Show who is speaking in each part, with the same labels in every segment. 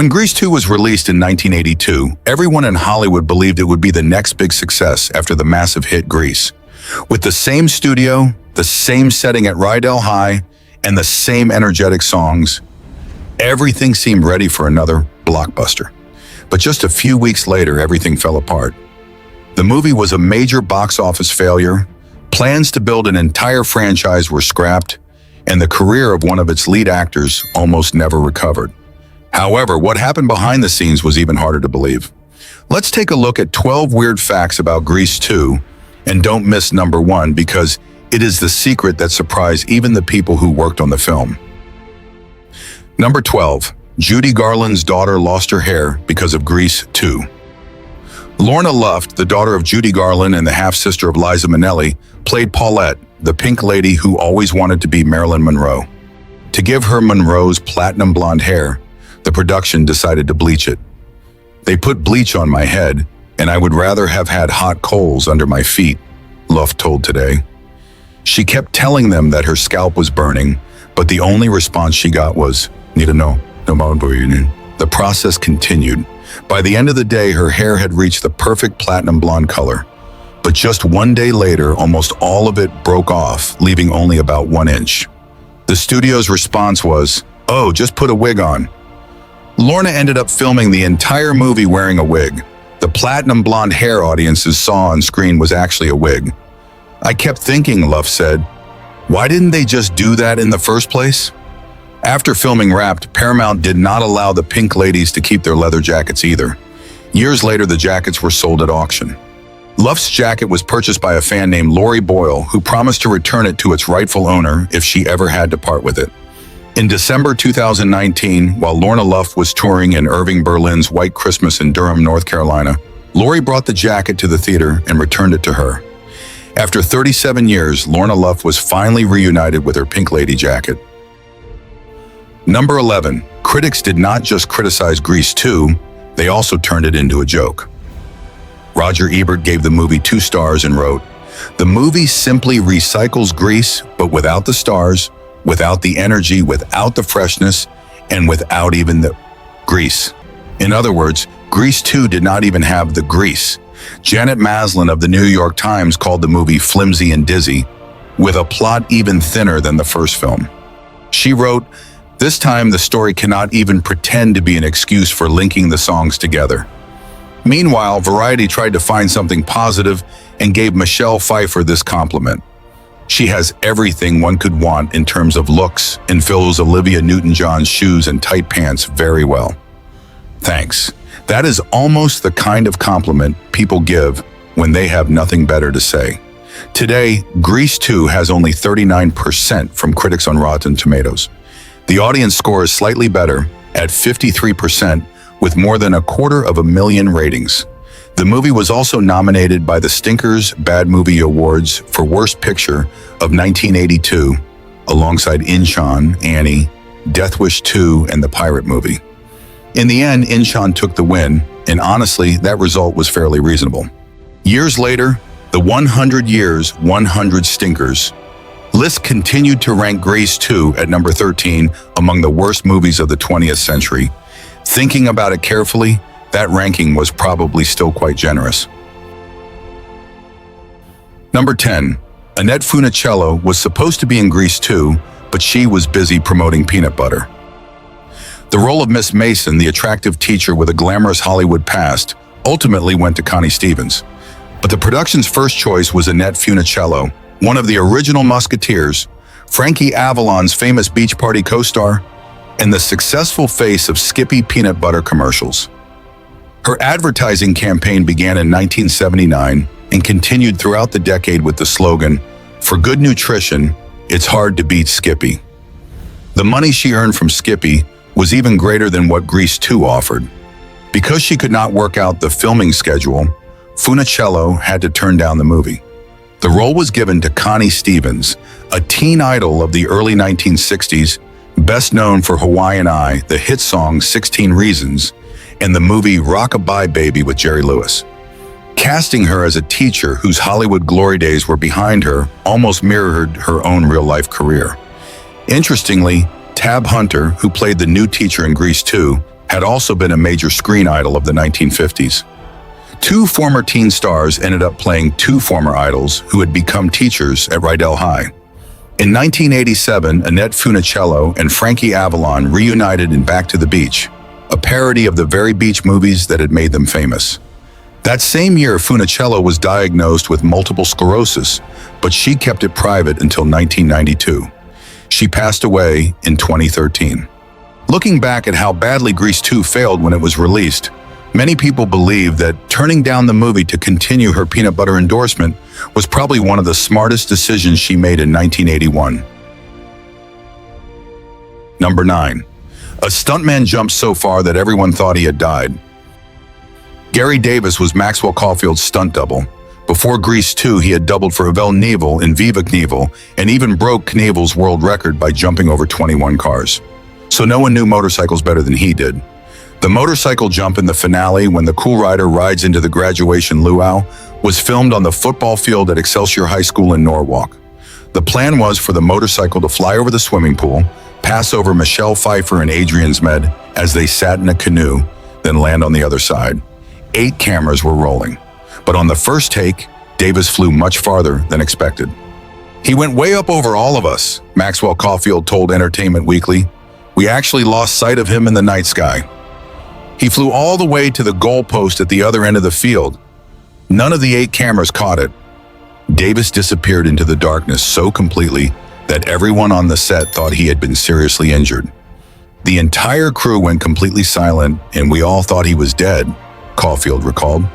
Speaker 1: When Grease 2 was released in 1982, everyone in Hollywood believed it would be the next big success after the massive hit Grease. With the same studio, the same setting at Rydell High, and the same energetic songs, everything seemed ready for another blockbuster. But just a few weeks later, everything fell apart. The movie was a major box office failure, plans to build an entire franchise were scrapped, and the career of one of its lead actors almost never recovered. However, what happened behind the scenes was even harder to believe. Let's take a look at 12 weird facts about Grease 2, and don't miss number 1 because it is the secret that surprised even the people who worked on the film. Number 12. Judy Garland's daughter lost her hair because of Grease 2. Lorna Luft, the daughter of Judy Garland and the half-sister of Liza Minnelli, played Paulette, the pink lady who always wanted to be Marilyn Monroe. To give her Monroe's platinum blonde hair, the production decided to bleach it. They put bleach on my head, and I would rather have had hot coals under my feet, Luft told Today. She kept telling them that her scalp was burning, but the only response she got was, "Need to know, no more burning." The process continued. By the end of the day, her hair had reached the perfect platinum blonde color. But just one day later, almost all of it broke off, leaving only about 1 inch. The studio's response was, "Oh, just put a wig on." Lorna ended up filming the entire movie wearing a wig. The platinum blonde hair audiences saw on screen was actually a wig. "I kept thinking," Luft said, "why didn't they just do that in the first place?" After filming wrapped, Paramount did not allow the pink ladies to keep their leather jackets either. Years later, the jackets were sold at auction. Luft's jacket was purchased by a fan named Lori Boyle, who promised to return it to its rightful owner if she ever had to part with it. In December 2019, while Lorna Luft was touring in Irving Berlin's White Christmas in Durham, North Carolina, Lori brought the jacket to the theater and returned it to her. After 37 years, Lorna Luft was finally reunited with her pink lady jacket. Number 11. Critics did not just criticize Grease 2, they also turned it into a joke. Roger Ebert gave the movie 2 stars and wrote, "The movie simply recycles Grease, but without the stars, without the energy, without the freshness, and without even the grease." In other words, Grease 2 did not even have the grease. Janet Maslin of the New York Times called the movie flimsy and dizzy, with a plot even thinner than the first film. She wrote, "This time the story cannot even pretend to be an excuse for linking the songs together." Meanwhile, Variety tried to find something positive and gave Michelle Pfeiffer this compliment. "She has everything one could want in terms of looks and fills Olivia Newton-John's shoes and tight pants very well." Thanks. That is almost the kind of compliment people give when they have nothing better to say. Today, Grease 2 has only 39% from critics on Rotten Tomatoes. The audience score is slightly better at 53% with more than 250,000 ratings. The movie was also nominated by the Stinkers Bad Movie Awards for Worst Picture of 1982, alongside Inchon, Annie, Death Wish 2, and The Pirate Movie. In the end, Inchon took the win, and honestly, that result was fairly reasonable. Years later, the 100 Years, 100 Stinkers list continued to rank Grease 2 at number 13 among the worst movies of the 20th century. Thinking about it carefully, that ranking was probably still quite generous. Number 10. Annette Funicello was supposed to be in Grease 2, but she was busy promoting peanut butter. The role of Miss Mason, the attractive teacher with a glamorous Hollywood past, ultimately went to Connie Stevens. But the production's first choice was Annette Funicello, one of the original Musketeers, Frankie Avalon's famous Beach Party co-star, and the successful face of Skippy peanut butter commercials. Her advertising campaign began in 1979 and continued throughout the decade with the slogan, "For good nutrition, it's hard to beat Skippy." The money she earned from Skippy was even greater than what Grease 2 offered. Because she could not work out the filming schedule, Funicello had to turn down the movie. The role was given to Connie Stevens, a teen idol of the early 1960s, best known for Hawaiian Eye, the hit song 16 Reasons, and the movie Rock-a-Bye Baby with Jerry Lewis. Casting her as a teacher whose Hollywood glory days were behind her almost mirrored her own real-life career. Interestingly, Tab Hunter, who played the new teacher in Grease 2, had also been a major screen idol of the 1950s. Two former teen stars ended up playing two former idols who had become teachers at Rydell High. In 1987, Annette Funicello and Frankie Avalon reunited in Back to the Beach, a parody of the very beach movies that had made them famous. That same year, Funicello was diagnosed with multiple sclerosis, but she kept it private until 1992. She passed away in 2013. Looking back at how badly Grease 2 failed when it was released, many people believe that turning down the movie to continue her peanut butter endorsement was probably one of the smartest decisions she made in 1981. Number 9. A stuntman jumped so far that everyone thought he had died. Gary Davis was Maxwell Caulfield's stunt double. Before Grease 2, he had doubled for Yvel Knievel in Viva Knievel and even broke Knievel's world record by jumping over 21 cars. So no one knew motorcycles better than he did. The motorcycle jump in the finale, when the cool rider rides into the graduation luau, was filmed on the football field at Excelsior High School in Norwalk. The plan was for the motorcycle to fly over the swimming pool, pass over Michelle Pfeiffer and Adrian Zmed as they sat in a canoe, then land on the other side. 8 cameras were rolling, but on the first take, Davis flew much farther than expected. "He went way up over all of us," Maxwell Caulfield told Entertainment Weekly. "We actually lost sight of him in the night sky. He flew all the way to the goalpost at the other end of the field. None of the 8 cameras caught it." Davis disappeared into the darkness so completely that everyone on the set thought he had been seriously injured. "The entire crew went completely silent, and we all thought he was dead," Caulfield recalled.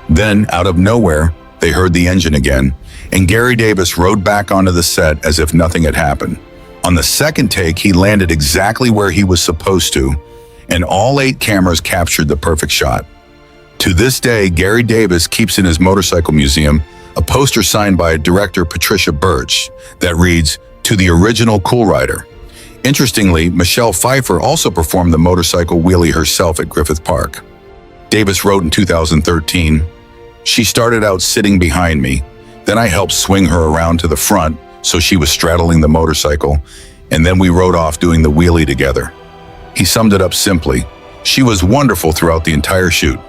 Speaker 1: Then, out of nowhere, they heard the engine again, and Gary Davis rode back onto the set as if nothing had happened. On the second take, he landed exactly where he was supposed to, and all 8 cameras captured the perfect shot. To this day, Gary Davis keeps in his motorcycle museum a poster signed by director Patricia Birch that reads, "To the original Cool Rider." Interestingly, Michelle Pfeiffer also performed the motorcycle wheelie herself at Griffith Park. Davis wrote in 2013, "She started out sitting behind me, then I helped swing her around to the front so she was straddling the motorcycle, and then we rode off doing the wheelie together." He summed it up simply, "She was wonderful throughout the entire shoot."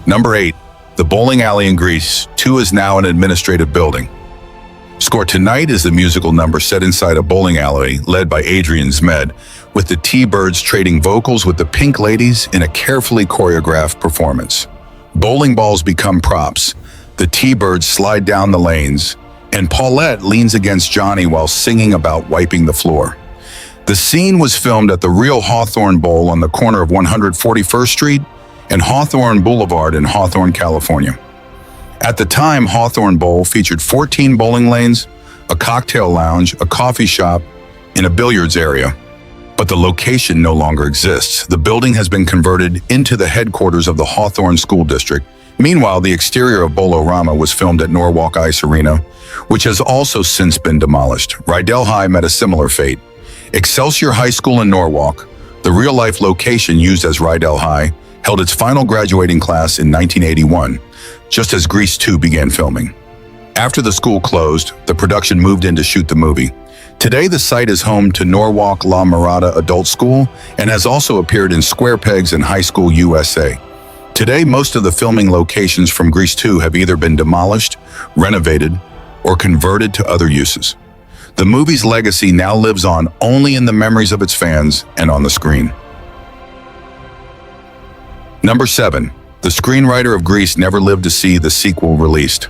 Speaker 1: Number 8. The bowling alley in Grease 2 is now an administrative building. Score Tonight is the musical number set inside a bowling alley led by Adrian Zmed, with the T-Birds trading vocals with the Pink Ladies in a carefully choreographed performance. Bowling balls become props, the T-Birds slide down the lanes, and Paulette leans against Johnny while singing about wiping the floor. The scene was filmed at the real Hawthorne Bowl on the corner of 141st Street and Hawthorne Boulevard in Hawthorne, California. At the time, Hawthorne Bowl featured 14 bowling lanes, a cocktail lounge, a coffee shop, and a billiards area. But the location no longer exists. The building has been converted into the headquarters of the Hawthorne School District. Meanwhile, the exterior of Bolorama was filmed at Norwalk Ice Arena, which has also since been demolished. Rydell High met a similar fate. Excelsior High School in Norwalk, the real-life location used as Rydell High, held its final graduating class in 1981, just as Grease 2 began filming. After the school closed, the production moved in to shoot the movie. Today, the site is home to Norwalk La Mirada Adult School and has also appeared in Square Pegs and High School USA. Today, most of the filming locations from Grease 2 have either been demolished, renovated, or converted to other uses. The movie's legacy now lives on only in the memories of its fans and on the screen. Number 7. The screenwriter of Grease never lived to see the sequel released.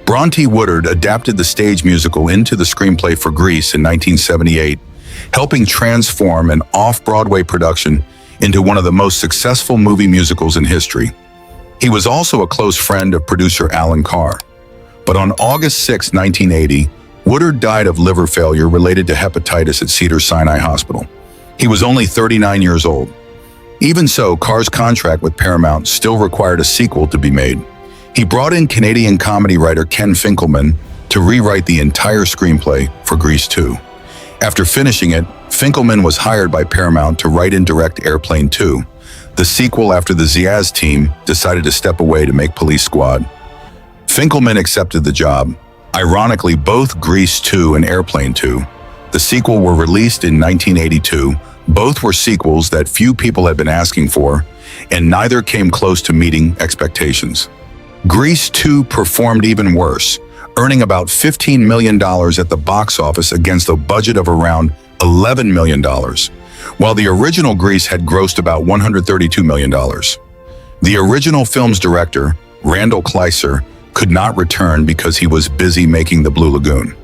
Speaker 1: Bronte Woodard adapted the stage musical into the screenplay for Grease in 1978, helping transform an off-Broadway production into one of the most successful movie musicals in history. He was also a close friend of producer Alan Carr. But on August 6, 1980, Woodard died of liver failure related to hepatitis at Cedars-Sinai Hospital. He was only 39 years old. Even so, Carr's contract with Paramount still required a sequel to be made. He brought in Canadian comedy writer Ken Finkelman to rewrite the entire screenplay for Grease 2. After finishing it, Finkelman was hired by Paramount to write and direct Airplane 2. The sequel, after the Ziyaz team decided to step away to make Police Squad. Finkelman accepted the job. Ironically, both Grease 2 and Airplane 2, the sequel, were released in 1982, Both were sequels that few people had been asking for, and neither came close to meeting expectations. Grease 2 performed even worse, earning about $15 million at the box office against a budget of around $11 million, while the original Grease had grossed about $132 million. The original film's director, Randall Kleiser, could not return because he was busy making The Blue Lagoon.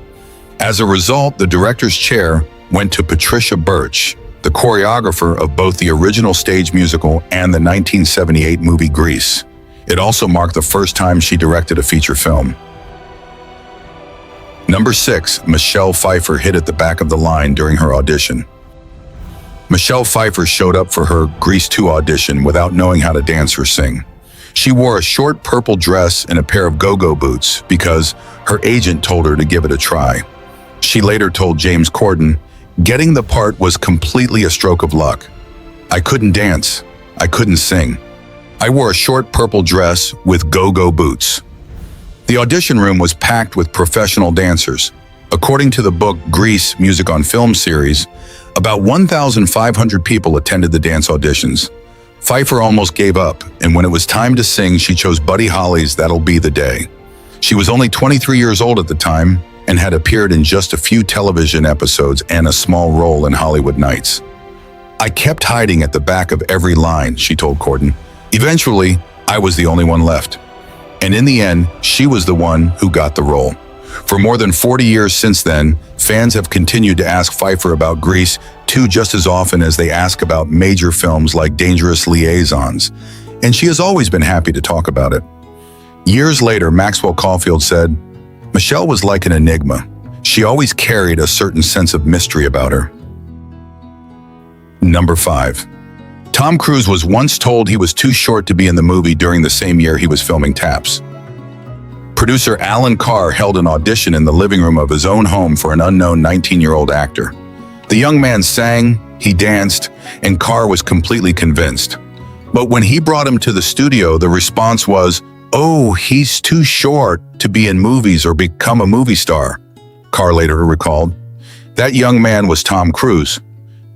Speaker 1: As a result, the director's chair went to Patricia Birch, the choreographer of both the original stage musical and the 1978 movie Grease. It also marked the first time she directed a feature film. Number 6, Michelle Pfeiffer hid at the back of the line during her audition. Michelle Pfeiffer showed up for her Grease 2 audition without knowing how to dance or sing. She wore a short purple dress and a pair of go-go boots because her agent told her to give it a try. She later told James Corden, "Getting the part was completely a stroke of luck. I couldn't dance. I couldn't sing. I wore a short purple dress with go-go boots." The audition room was packed with professional dancers. According to the book Grease Music on Film series, about 1,500 people attended the dance auditions. Pfeiffer almost gave up, and when it was time to sing, she chose Buddy Holly's "That'll Be the Day." She was only 23 years old at the time and had appeared in just a few television episodes and a small role in Hollywood Nights. "I kept hiding at the back of every line," she told Corden. "Eventually, I was the only one left. And in the end, she was the one who got the role." For more than 40 years since then, fans have continued to ask Pfeiffer about Grease 2 just as often as they ask about major films like Dangerous Liaisons, and she has always been happy to talk about it. Years later, Maxwell Caulfield said, "Michelle was like an enigma. She always carried a certain sense of mystery about her." Number 5. Tom Cruise was once told he was too short to be in the movie during the same year he was filming Taps. Producer Alan Carr held an audition in the living room of his own home for an unknown 19-year-old actor. The young man sang, he danced, and Carr was completely convinced. But when he brought him to the studio, the response was, "Oh, he's too short to be in movies or become a movie star," Carr later recalled. That young man was Tom Cruise.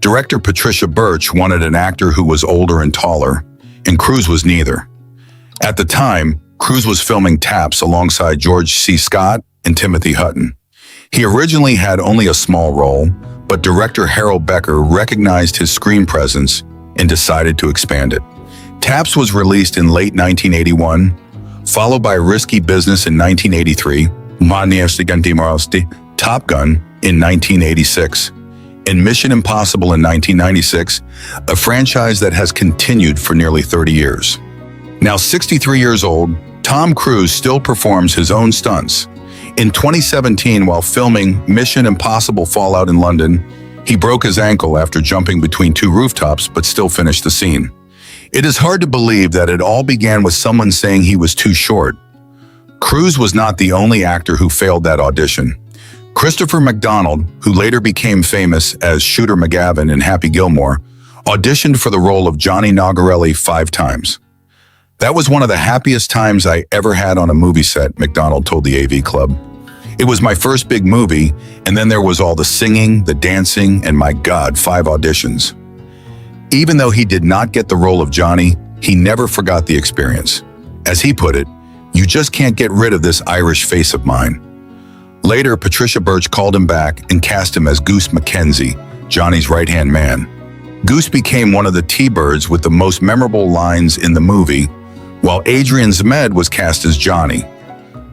Speaker 1: Director Patricia Birch wanted an actor who was older and taller, and Cruise was neither. At the time, Cruise was filming Taps alongside George C. Scott and Timothy Hutton. He originally had only a small role, but director Harold Becker recognized his screen presence and decided to expand it. Taps was released in late 1981, followed by Risky Business in 1983, Top Gun in 1986, and Mission Impossible in 1996, a franchise that has continued for nearly 30 years. Now 63 years old, Tom Cruise still performs his own stunts. In 2017, while filming Mission Impossible Fallout in London, he broke his ankle after jumping between 2 rooftops but still finished the scene. It is hard to believe that it all began with someone saying he was too short. Cruise was not the only actor who failed that audition. Christopher McDonald, who later became famous as Shooter McGavin in Happy Gilmore, auditioned for the role of Johnny Nogarelli 5 times. "That was one of the happiest times I ever had on a movie set," McDonald told the AV Club. "It was my first big movie, and then there was all the singing, the dancing, and my God, 5 auditions." Even though he did not get the role of Johnny, he never forgot the experience. As he put it, "You just can't get rid of this Irish face of mine." Later, Patricia Birch called him back and cast him as Goose Mackenzie, Johnny's right-hand man. Goose became one of the T-Birds with the most memorable lines in the movie, while Adrian Zmed was cast as Johnny.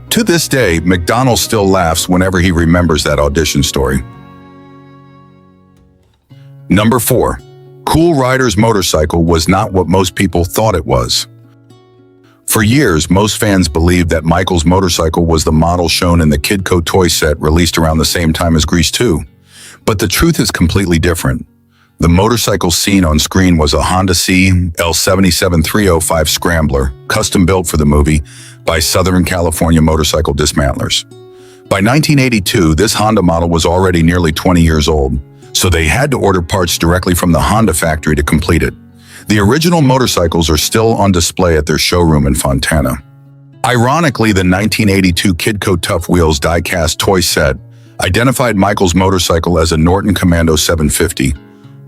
Speaker 1: To this day, McDonald still laughs whenever he remembers that audition story. Number 4. Cool Rider's motorcycle was not what most people thought it was. For years, most fans believed that Michael's motorcycle was the model shown in the Kidco toy set released around the same time as Grease 2. But the truth is completely different. The motorcycle seen on screen was a Honda CL77305 Scrambler, custom built for the movie by Southern California motorcycle dismantlers. By 1982, this Honda model was already nearly 20 years old, so they had to order parts directly from the Honda factory to complete it. The original motorcycles are still on display at their showroom in Fontana. Ironically, the 1982 Kidco Tough Wheels die-cast toy set identified Michael's motorcycle as a Norton Commando 750,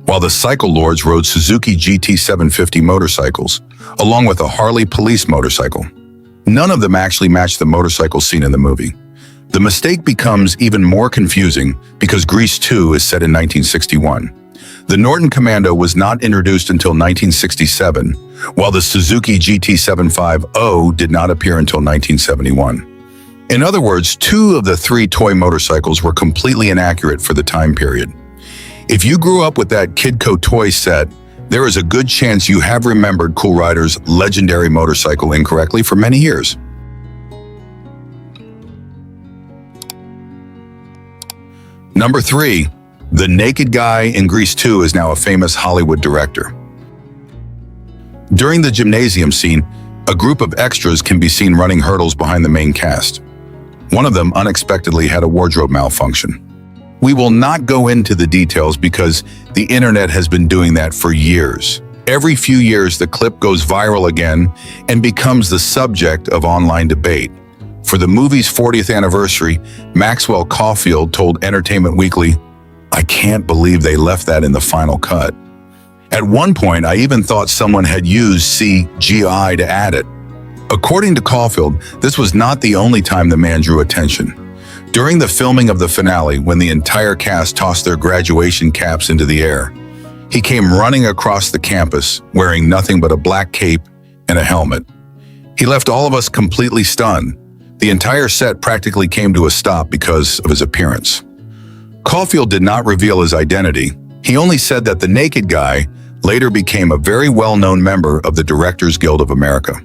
Speaker 1: while the cycle lords rode Suzuki GT750 motorcycles, along with a Harley police motorcycle. None of them actually matched the motorcycle scene in the movie. The mistake becomes even more confusing because Grease 2 is set in 1961. The Norton Commando was not introduced until 1967, while the Suzuki GT750 did not appear until 1971. In other words, 2 of the 3 toy motorcycles were completely inaccurate for the time period. If you grew up with that Kidco toy set, there is a good chance you have remembered Cool Rider's legendary motorcycle incorrectly for many years. Number 3. The naked guy in Grease 2 is now a famous Hollywood director. During the gymnasium scene, a group of extras can be seen running hurdles behind the main cast. One of them unexpectedly had a wardrobe malfunction. We will not go into the details because the internet has been doing that for years. Every few years, the clip goes viral again and becomes the subject of online debate. For the movie's 40th anniversary, Maxwell Caulfield told Entertainment Weekly, "I can't believe they left that in the final cut. At one point, I even thought someone had used CGI to add it." According to Caulfield, this was not the only time the man drew attention. During the filming of the finale, when the entire cast tossed their graduation caps into the air, he came running across the campus wearing nothing but a black cape and a helmet. He left all of us completely stunned. The entire set practically came to a stop because of his appearance. Caulfield did not reveal his identity. He only said that the naked guy later became a very well-known member of the Directors Guild of America.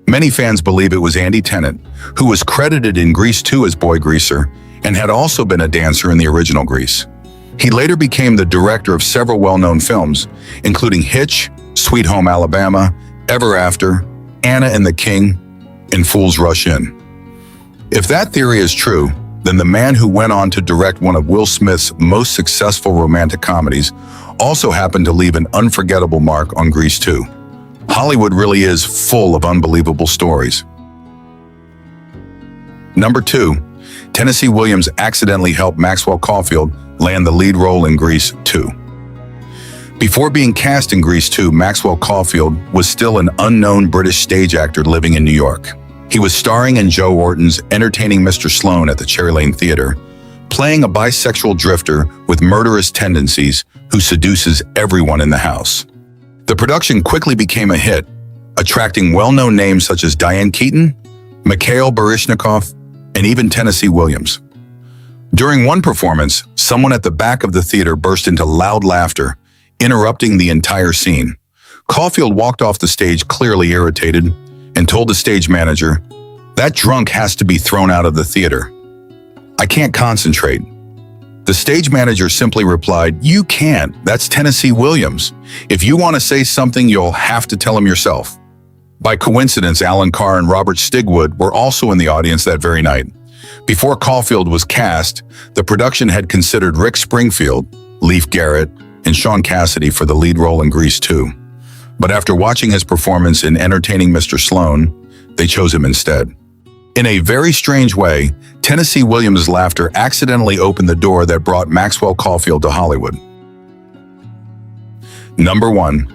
Speaker 1: Many fans believe it was Andy Tennant, who was credited in Grease 2 as Boy Greaser and had also been a dancer in the original Grease. He later became the director of several well-known films, including Hitch, Sweet Home Alabama, Ever After, Anna and the King, and Fools Rush In. If that theory is true, then the man who went on to direct one of Will Smith's most successful romantic comedies also happened to leave an unforgettable mark on Grease 2. Hollywood really is full of unbelievable stories. Number 2. Tennessee Williams accidentally helped Maxwell Caulfield land the lead role in Grease 2. Before being cast in Grease 2, Maxwell Caulfield was still an unknown British stage actor living in New York. He was starring in Joe Orton's Entertaining Mr. Sloan at the Cherry Lane Theater, playing a bisexual drifter with murderous tendencies who seduces everyone in the house. The production quickly became a hit, attracting well-known names such as Diane Keaton, Mikhail Baryshnikov, and even Tennessee Williams. During one performance, someone at the back of the theater burst into loud laughter, interrupting the entire scene. Caulfield walked off the stage clearly irritated and told the stage manager, "That drunk has to be thrown out of the theater. I can't concentrate." The stage manager simply replied, "You can't. That's Tennessee Williams. If you want to say something, you'll have to tell him yourself." By coincidence, Alan Carr and Robert Stigwood were also in the audience that very night. Before Caulfield was cast, the production had considered Rick Springfield, Leif Garrett, and Sean Cassidy for the lead role in Grease 2. But after watching his performance in Entertaining Mr. Sloan, they chose him instead. In a very strange way, Tennessee Williams' laughter accidentally opened the door that brought Maxwell Caulfield to Hollywood. Number 1.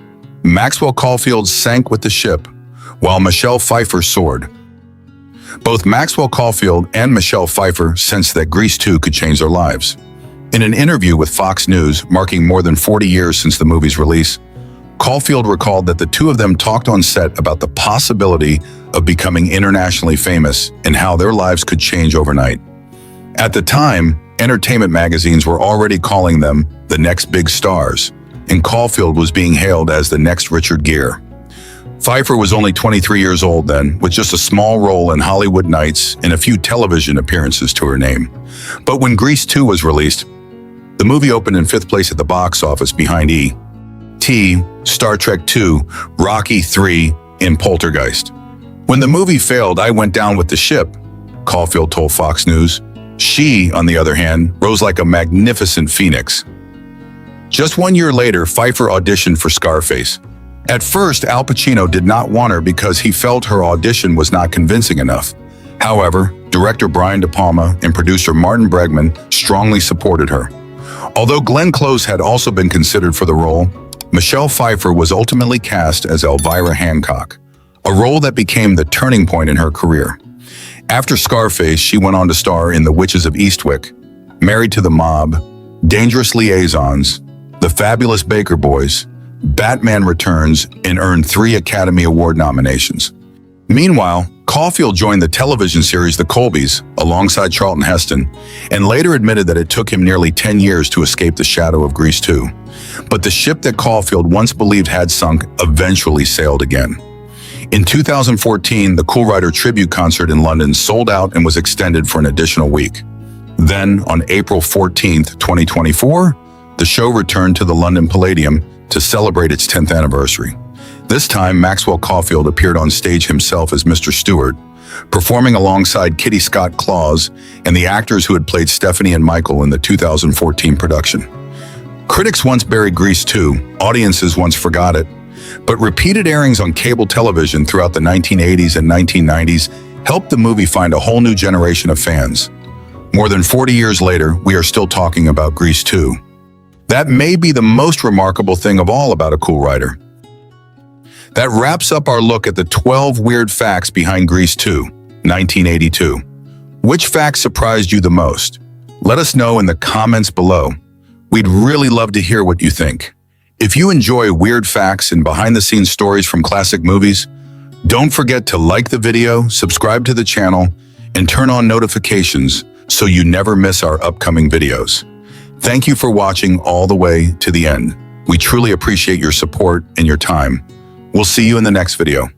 Speaker 1: Maxwell Caulfield sank with the ship, while Michelle Pfeiffer soared. Both Maxwell Caulfield and Michelle Pfeiffer sensed that Grease 2 could change their lives. In an interview with Fox News, marking more than 40 years since the movie's release, Caulfield recalled that the two of them talked on set about the possibility of becoming internationally famous and how their lives could change overnight. At the time, entertainment magazines were already calling them the next big stars, and Caulfield was being hailed as the next Richard Gere. Pfeiffer was only 23 years old then, with just a small role in Hollywood Nights and a few television appearances to her name. But when Grease 2 was released, the movie opened in 5th place at the box office behind E.T., Star Trek II, Rocky III, and Poltergeist. When the movie failed, I went down with the ship, Caulfield told Fox News. She, on the other hand, rose like a magnificent phoenix. Just 1 year later, Pfeiffer auditioned for Scarface. At first, Al Pacino did not want her because he felt her audition was not convincing enough. However, director Brian De Palma and producer Martin Bregman strongly supported her. Although Glenn Close had also been considered for the role, Michelle Pfeiffer was ultimately cast as Elvira Hancock, a role that became the turning point in her career. After Scarface, she went on to star in The Witches of Eastwick, Married to the Mob, Dangerous Liaisons, The Fabulous Baker Boys, Batman Returns, and earned 3 Academy Award nominations. Meanwhile, Caulfield joined the television series The Colbys alongside Charlton Heston, and later admitted that it took him nearly 10 years to escape the shadow of Grease 2. But the ship that Caulfield once believed had sunk eventually sailed again. In 2014, the Cool Rider tribute concert in London sold out and was extended for an additional week. Then, on April 14, 2024, the show returned to the London Palladium to celebrate its 10th anniversary. This time, Maxwell Caulfield appeared on stage himself as Mr. Stewart, performing alongside Kitty Scott-Claus and the actors who had played Stephanie and Michael in the 2014 production. Critics once buried Grease 2, audiences once forgot it, but repeated airings on cable television throughout the 1980s and 1990s helped the movie find a whole new generation of fans. More than 40 years later, we are still talking about Grease 2. That may be the most remarkable thing of all about A Cool Rider. That wraps up our look at the 12 weird facts behind Grease 2, 1982. Which facts surprised you the most? Let us know in the comments below. We'd really love to hear what you think. If you enjoy weird facts and behind-the-scenes stories from classic movies, don't forget to like the video, subscribe to the channel, and turn on notifications so you never miss our upcoming videos. Thank you for watching all the way to the end. We truly appreciate your support and your time. We'll see you in the next video.